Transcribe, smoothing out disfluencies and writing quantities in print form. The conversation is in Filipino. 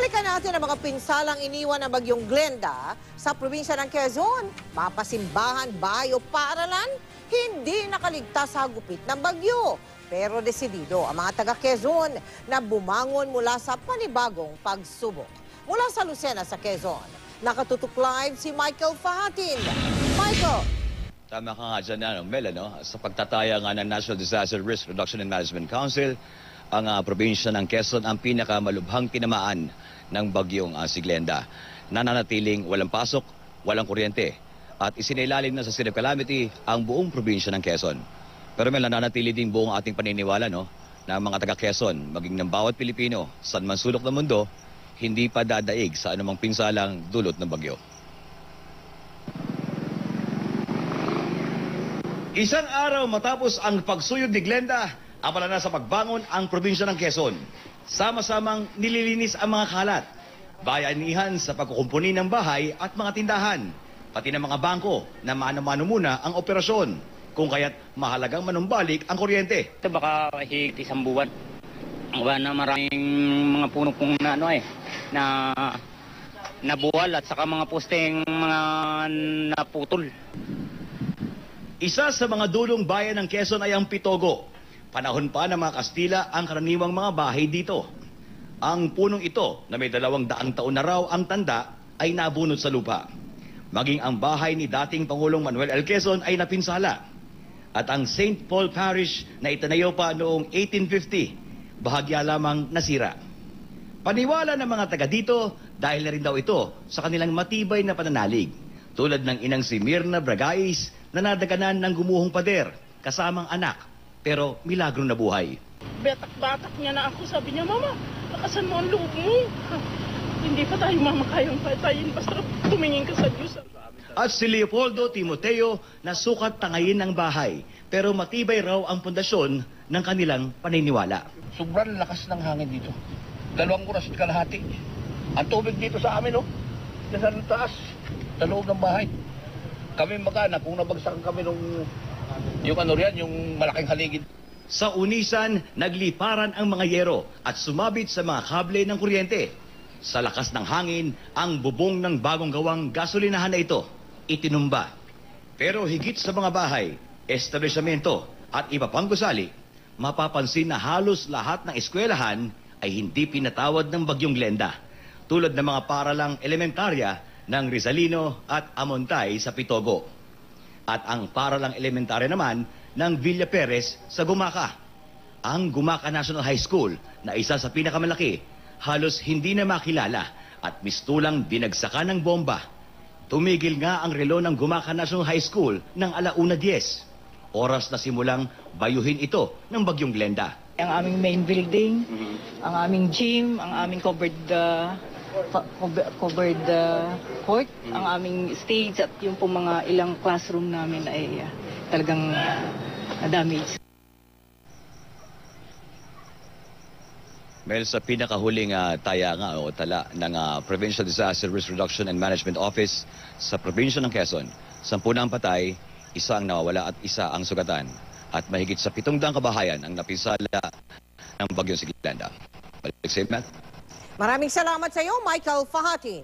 Balikan natin ang mga pinsalang iniwan ng bagyong Glenda sa probinsya ng Quezon. Mapasimbahan, bayo, paaralan, hindi nakaligtas sa gupit ng bagyo. Pero desidido ang mga taga Quezon na bumangon mula sa panibagong pagsubok. Mula sa Lucena sa Quezon, nakatutok live si Michael Fahatin. Michael! Tama ka nga dyan, Mel, sa pagtataya nga ng National Disaster Risk Reduction and Management Council, ang probinsya ng Quezon ang pinakamalubhang tinamaan ng bagyong si Glenda. Nananatiling walang pasok, walang kuryente at isinailalim na sa state of calamity ang buong probinsya ng Quezon. Pero Mel, nananatili din buong ating paniniwala na mga taga Quezon, maging ng bawat Pilipino, saan man sulok ng mundo, hindi pa dadaig sa anumang pinsalang dulot ng bagyo. Isang araw matapos ang pagsuyod ni Glenda, abala na sa pagbangon ang probinsya ng Quezon. Sama-samang nililinis ang mga kalat, bayanihan sa pagkukumpuni ng bahay at mga tindahan, pati ng mga bangko na mano-mano muna ang operasyon, kung kaya't mahalagang manumbalik ang kuryente. Ito baka higit isang buwan. Ang buwan na maraming mga puno pong na nabuwal at saka mga posteng mga naputol. Isa sa mga dulong bayan ng Quezon ay ang Pitogo. Panahon pa ng mga Kastila ang karaniwang mga bahay dito. Ang punong ito na may 200 taon na raw ang tanda ay nabunot sa lupa. Maging ang bahay ni dating Pangulong Manuel L. Quezon ay napinsala. At ang St. Paul Parish na itinayo pa noong 1850, bahagya lamang nasira. Paniwala ng mga taga dito dahil na rin daw ito sa kanilang matibay na pananalig. Tulad ng inang si Mirna Bragais na nadaganan ng gumuhong pader kasamang anak pero milagro na buhay. Batak-batak niya na ako, sabi niya, Mama, lakasan mo ang loob mo. Hindi pa tayo mamakayang patayin, basta tumingin ka sa Diyos. At si Leopoldo Timoteo na sukat tangayin ng bahay pero matibay raw ang pundasyon ng kanilang paniniwala. Sobrang lakas ng hangin dito. 2 oras at kalahati. Ang tubig dito sa amin, sa taas, sa loob ng bahay. Kami mag-anak, kung nabagsakan kami yung malaking haligid. Sa Unisan, nagliparan ang mga yero at sumabit sa mga kable ng kuryente. Sa lakas ng hangin, ang bubong ng bagong gawang gasolinahan na ito itinumba. Pero higit sa mga bahay, establishmento at iba pang gusali, mapapansin na halos lahat ng eskwelahan ay hindi pinatawad ng bagyong Glenda, tulad ng mga paralang elementarya ng Rizalino at Amontay sa Pitogo. At ang paralang elementarya naman ng Villa Perez sa Gumaca. Ang Gumaca National High School na isa sa pinakamalaki, halos hindi na makilala at mistulang binagsakan ng bomba. Tumigil nga ang relo ng Gumaca National High School ng 1:10. Oras na simulang bayuhin ito ng bagyong Glenda. Ang aming main building, ang aming gym, ang aming covered court, ang aming stage at yung po mga ilang classroom namin ay talagang damage. Mel, sa pinakahuling taya nga o tala ng Provincial Disaster Risk Reduction and Management Office sa probinsya ng Quezon, 10 ang patay, 1 ang nawawala at 1 ang sugatan. At mahigit sa 700 kabahayan ang napinsala ng bagyong si Glenda. Balik sa Matt. Maraming salamat sa iyo, Michael Fahatin.